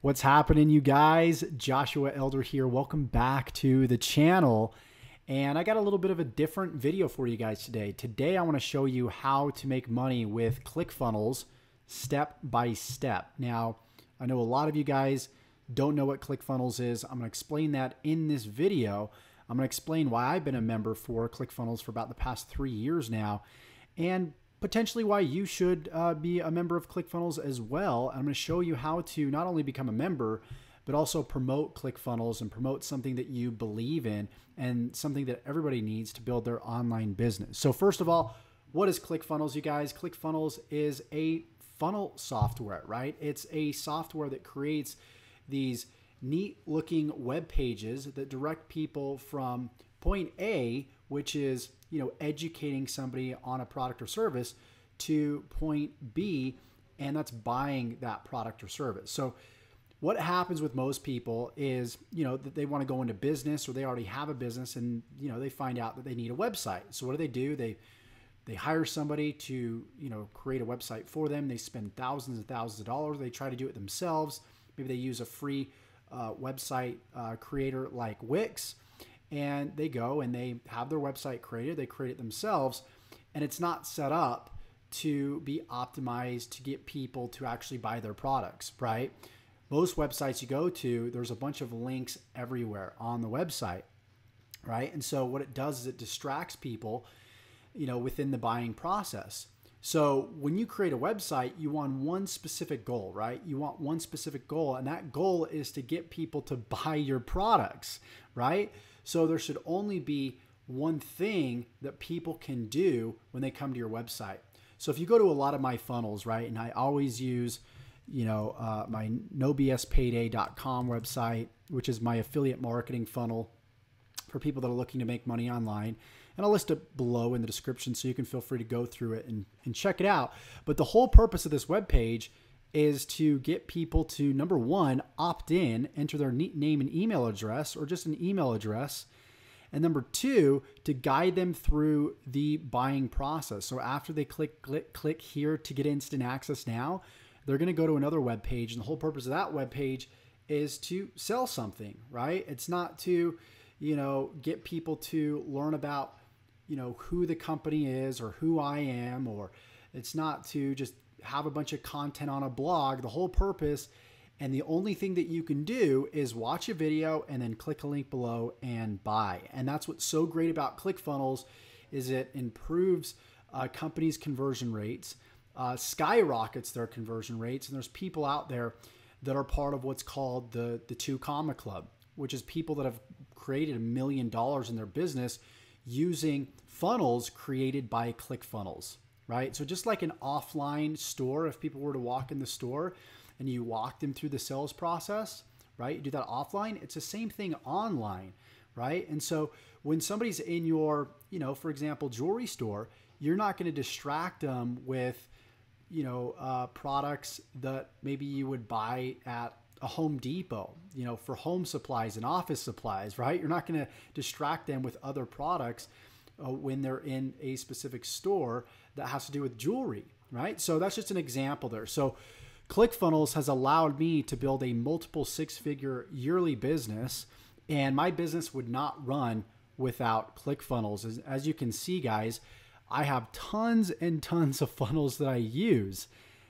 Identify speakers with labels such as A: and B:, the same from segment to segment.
A: What's happening, you guys? Joshua Elder here. Welcome back to the channel. And I got a little bit of a different video for you guys today. Today, I want to show you how to make money with ClickFunnels step by step. Now, I know a lot of you guys don't know what ClickFunnels is. I'm going to explain that in this video. I'm going to explain why I've been a member for ClickFunnels for about the past 3 years now, and potentially why you should be a member of ClickFunnels as well. I'm going to show you how to not only become a member, but also promote ClickFunnels and promote something that you believe in and something that everybody needs to build their online business. So first of all, what is ClickFunnels, you guys? ClickFunnels is a funnel software, right? It's a software that creates these neat looking web pages that direct people from point A, which is, educating somebody on a product or service, to point B, and that's buying that product or service. So what happens with most people is, that they want to go into business, or they already have a business, and, they find out that they need a website. So what do? They hire somebody to, create a website for them. They spend thousands and thousands of dollars. They try to do it themselves. Maybe they use a free website creator like Wix, and they go and they have their website created. They create it themselves, and it's not set up to be optimized to get people to actually buy their products, right? Most websites you go to, there's a bunch of links everywhere on the website, right? And so what it does is it distracts people, within the buying process. So when you create a website, you want one specific goal, right? You want one specific goal, and that goal is to get people to buy your products, right? So there should only be one thing that people can do when they come to your website. So if you go to a lot of my funnels, right, and I always use, my nobspayday.com website, which is my affiliate marketing funnel for people that are looking to make money online. And I'll list it below in the description so you can feel free to go through it and check it out. But the whole purpose of this webpage is to get people to, number one, opt in, enter their name and email address, or just an email address. And number two, to guide them through the buying process. So after they click here to get instant access now, they're going to go to another web page. And the whole purpose of that web page is to sell something, right? It's not to, get people to learn about, who the company is or who I am, or it's not to just have a bunch of content on a blog. The whole purpose and the only thing that you can do is watch a video and then click a link below and buy. And that's what's so great about ClickFunnels, is it improves companies' conversion rates, skyrockets their conversion rates. And there's people out there that are part of what's called the 2 Comma Club, which is people that have created $1 million in their business using funnels created by ClickFunnels, right? So just like an offline store, if people were to walk in the store and you walk them through the sales process, right? You do that offline, it's the same thing online, right? And so when somebody's in your, for example, jewelry store, you're not going to distract them with, products that maybe you would buy at a Home Depot, for home supplies and office supplies, right? You're not going to distract them with other products when they're in a specific store that has to do with jewelry, right? So that's just an example there. So ClickFunnels has allowed me to build a multiple 6-figure yearly business, and my business would not run without ClickFunnels. As you can see, guys, I have tons and tons of funnels that I use.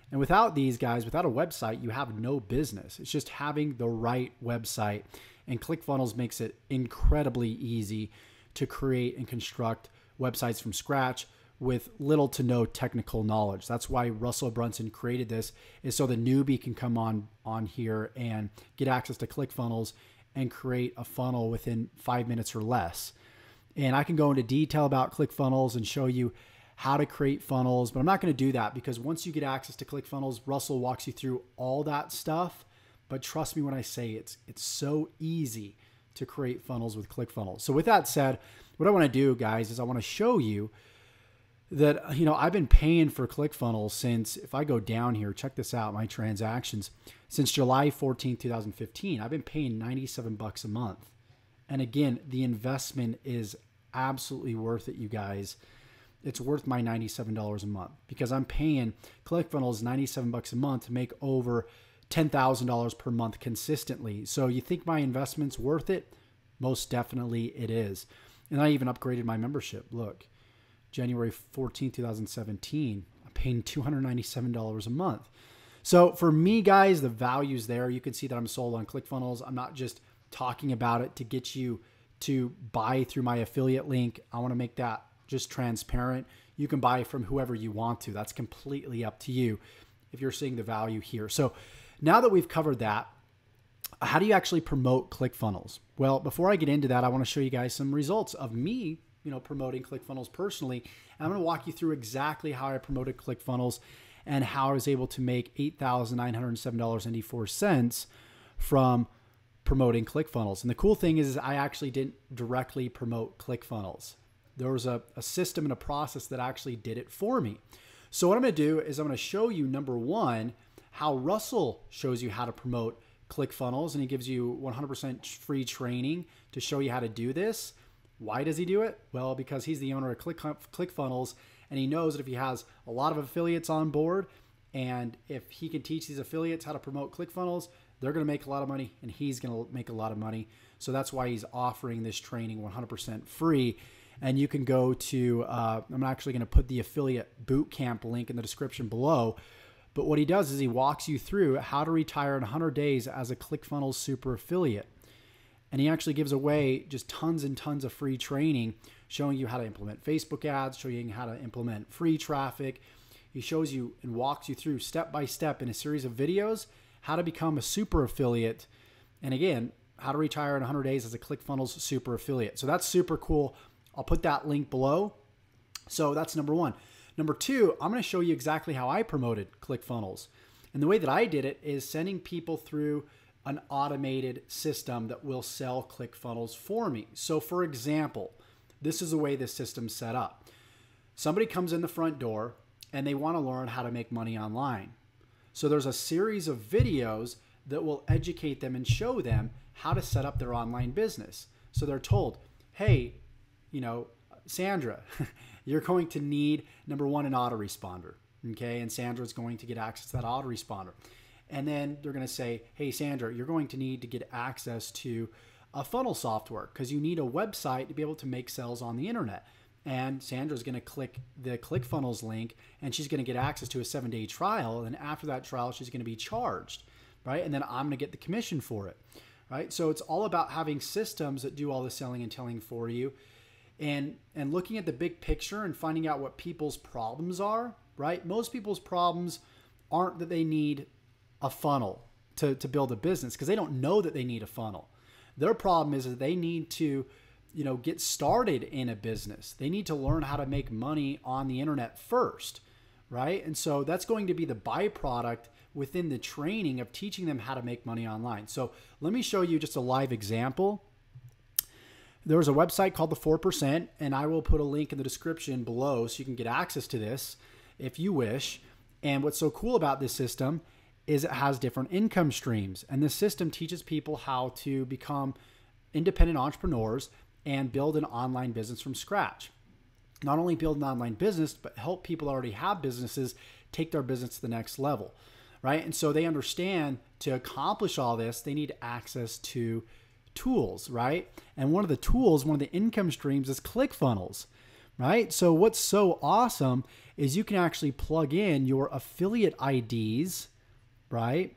A: And without these guys, without a website, you have no business. It's just having the right website. And ClickFunnels makes it incredibly easy to create and construct websites from scratch with little to no technical knowledge. That's why Russell Brunson created this, is so the newbie can come on here and get access to ClickFunnels and create a funnel within 5 minutes or less. And I can go into detail about ClickFunnels and show you how to create funnels, but I'm not going to do that, because once you get access to ClickFunnels, Russell walks you through all that stuff. But trust me when I say it's so easy to create funnels with ClickFunnels. So with that said, what I want to do, guys, is I want to show you that, I've been paying for ClickFunnels since, if I go down here, check this out, my transactions, since July 14th, 2015. I've been paying $97 a month. And again, the investment is absolutely worth it, you guys. It's worth my $97 a month, because I'm paying ClickFunnels $97 a month to make over $10,000 per month consistently. So you think my investment's worth it? Most definitely it is. And I even upgraded my membership. Look, January 14, 2017, I'm paying $297 a month. So for me, guys, the value's there. You can see that I'm sold on ClickFunnels. I'm not just talking about it to get you to buy through my affiliate link. I want to make that just transparent. You can buy from whoever you want to. That's completely up to you if you're seeing the value here. So now that we've covered that, how do you actually promote ClickFunnels? Well, before I get into that, I want to show you guys some results of me, promoting ClickFunnels personally. And I'm going to walk you through exactly how I promoted ClickFunnels and how I was able to make $8,907.84 from promoting ClickFunnels. And the cool thing is I actually didn't directly promote ClickFunnels. There was a system and a process that actually did it for me. So what I'm going to do is I'm going to show you, number one, how Russell shows you how to promote ClickFunnels, and he gives you 100% free training to show you how to do this. Why does he do it? Well, because he's the owner of ClickFunnels, and he knows that if he has a lot of affiliates on board, and if he can teach these affiliates how to promote ClickFunnels, they're going to make a lot of money, and he's going to make a lot of money. So that's why he's offering this training 100% free. And you can go to, I'm actually going to put the affiliate bootcamp link in the description below. But what he does is he walks you through how to retire in 100 days as a ClickFunnels super affiliate. And he actually gives away just tons and tons of free training, showing you how to implement Facebook ads, showing you how to implement free traffic. He shows you and walks you through step by step in a series of videos how to become a super affiliate. And again, how to retire in 100 days as a ClickFunnels super affiliate. So that's super cool. I'll put that link below. So that's number one. Number two, I'm going to show you exactly how I promoted ClickFunnels. And the way that I did it is sending people through an automated system that will sell ClickFunnels for me. So for example, this is the way this system's set up. Somebody comes in the front door and they want to learn how to make money online. So there's a series of videos that will educate them and show them how to set up their online business. So they're told, hey, Sandra, you're going to need, number one, an autoresponder. Okay. And Sandra's going to get access to that autoresponder. And then they're going to say, hey, Sandra, you're going to need to get access to a funnel software because you need a website to be able to make sales on the internet. And Sandra's going to click the ClickFunnels link and she's going to get access to a 7-day trial. And after that trial, she's going to be charged, right? And then I'm going to get the commission for it, right? So it's all about having systems that do all the selling and telling for you. And looking at the big picture and finding out what people's problems are, right? Most people's problems aren't that they need a funnel to build a business because they don't know that they need a funnel. Their problem is that they need to, get started in a business. They need to learn how to make money on the internet first, right? And so that's going to be the byproduct within the training of teaching them how to make money online. So let me show you just a live example. There's a website called the 4%, and I will put a link in the description below so you can get access to this if you wish. And what's so cool about this system is it has different income streams. And this system teaches people how to become independent entrepreneurs and build an online business from scratch. Not only build an online business, but help people that already have businesses take their business to the next level, right? And so they understand to accomplish all this, they need access to tools, right? And one of the tools, one of the income streams is ClickFunnels, right? So what's so awesome is you can actually plug in your affiliate IDs, right?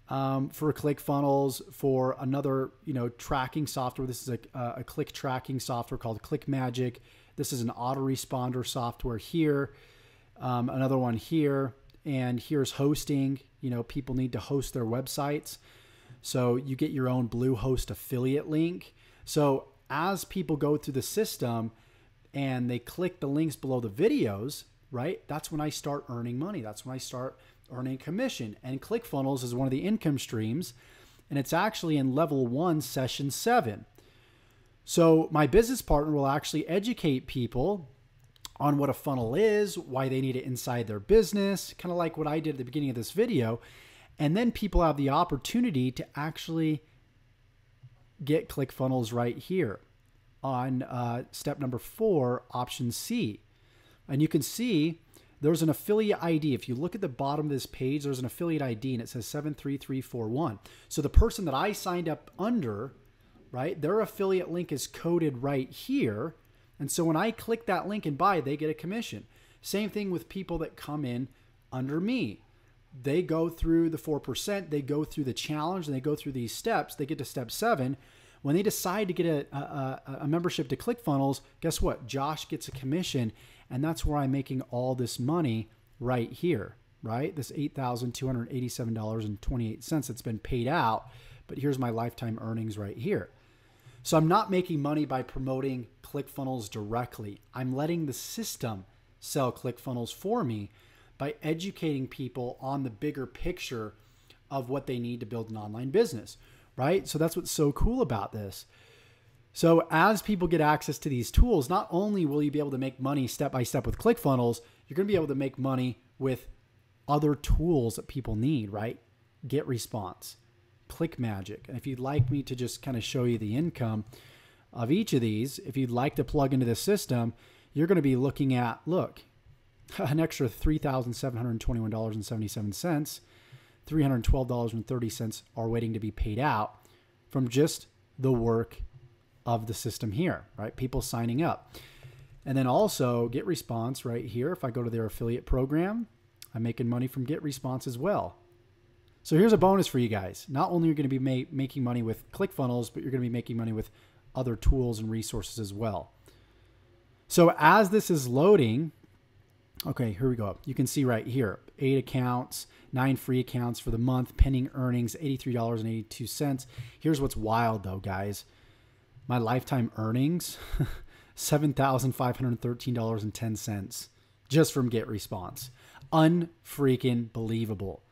A: For ClickFunnels, for another, tracking software. This is a click tracking software called ClickMagic. This is an autoresponder software here. Another one here, and here's hosting. People need to host their websites. So you get your own Bluehost affiliate link. So as people go through the system and they click the links below the videos, right? That's when I start earning money. That's when I start earning commission. And ClickFunnels is one of the income streams, and it's actually in level 1, session 7. So my business partner will actually educate people on what a funnel is, why they need it inside their business, kind of like what I did at the beginning of this video. And then people have the opportunity to actually get ClickFunnels right here on step number 4, option C. And you can see there's an affiliate ID. If you look at the bottom of this page, there's an affiliate ID and it says 73341. So the person that I signed up under, right, their affiliate link is coded right here. And so when I click that link and buy, they get a commission. Same thing with people that come in under me. They go through the 4%, they go through the challenge, and they go through these steps. They get to step 7. When they decide to get a membership to ClickFunnels, guess what? Josh gets a commission, and that's where I'm making all this money right here, right? This $8,287.28 that's been paid out, but here's my lifetime earnings right here. So I'm not making money by promoting ClickFunnels directly. I'm letting the system sell ClickFunnels for me by educating people on the bigger picture of what they need to build an online business, right? So that's what's so cool about this. So as people get access to these tools, not only will you be able to make money step by step with ClickFunnels, you're going to be able to make money with other tools that people need, right? Get Response, Click Magic. And if you'd like me to just kind of show you the income of each of these, if you'd like to plug into the system, you're going to be looking at, look, an extra $3,721.77, $312.30 are waiting to be paid out from just the work of the system here, right? People signing up. And then also Get Response right here. If I go to their affiliate program, I'm making money from Get Response as well. So here's a bonus for you guys. Not only are you going to be making money with ClickFunnels, but you're going to be making money with other tools and resources as well. So as this is loading, okay, here we go. You can see right here, 8 accounts, 9 free accounts for the month, pending earnings, $83.82. Here's what's wild though, guys. My lifetime earnings, $7,513.10 just from Get Response. Unfreaking believable.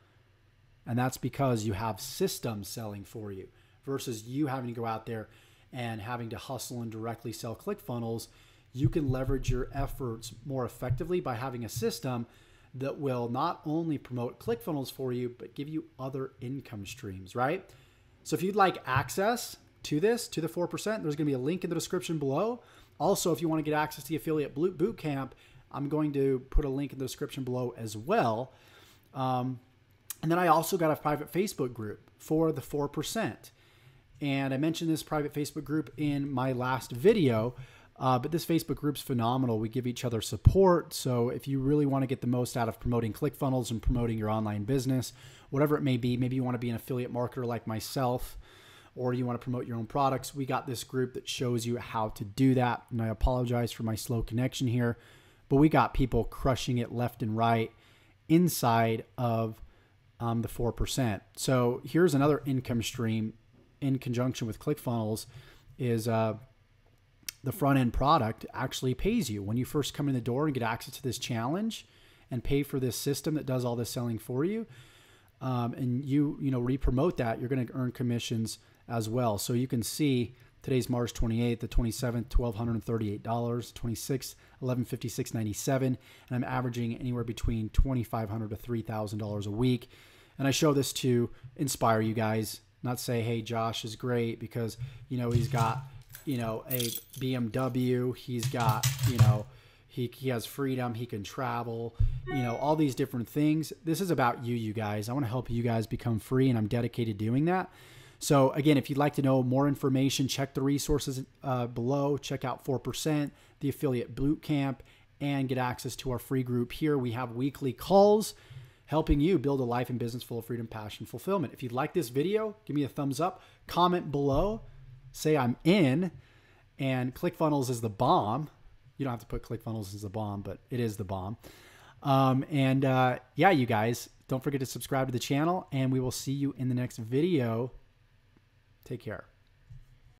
A: And that's because you have systems selling for you versus you having to go out there and having to hustle and directly sell ClickFunnels. You can leverage your efforts more effectively by having a system that will not only promote ClickFunnels for you, but give you other income streams, right? So if you'd like access to this, to the 4%, there's going to be a link in the description below. Also, if you want to get access to the Affiliate Bootcamp, I'm going to put a link in the description below as well. And then I also got a private Facebook group for the 4%. And I mentioned this private Facebook group in my last video. But this Facebook group's phenomenal. We give each other support. So if you really want to get the most out of promoting ClickFunnels and promoting your online business, whatever it may be, maybe you want to be an affiliate marketer like myself, or you want to promote your own products, we got this group that shows you how to do that. And I apologize for my slow connection here, but we got people crushing it left and right inside of the 4%. So here's another income stream in conjunction with ClickFunnels is the front end product actually pays you when you first come in the door and get access to this challenge and pay for this system that does all this selling for you. And you re-promote that, you're going to earn commissions as well. So you can see today's March 28th, the 27th, $1,238, 26th, $1,156.97, and I'm averaging anywhere between $2,500 to $3,000 a week. And I show this to inspire you guys, not say, hey, Josh is great because, he's got, a BMW, he's got, he has freedom, he can travel, all these different things. This is about you guys. I want to help you guys become free, and I'm dedicated to doing that. So again, if you'd like to know more information, check the resources below, check out 4%, the Affiliate Bootcamp, and get access to our free group here. We have weekly calls helping you build a life and business full of freedom, passion, fulfillment. If you'd like this video, give me a thumbs up, comment below, say I'm in, and ClickFunnels is the bomb. You don't have to put ClickFunnels as the bomb, but it is the bomb. Yeah, you guys, don't forget to subscribe to the channel, and we will see you in the next video. Take care.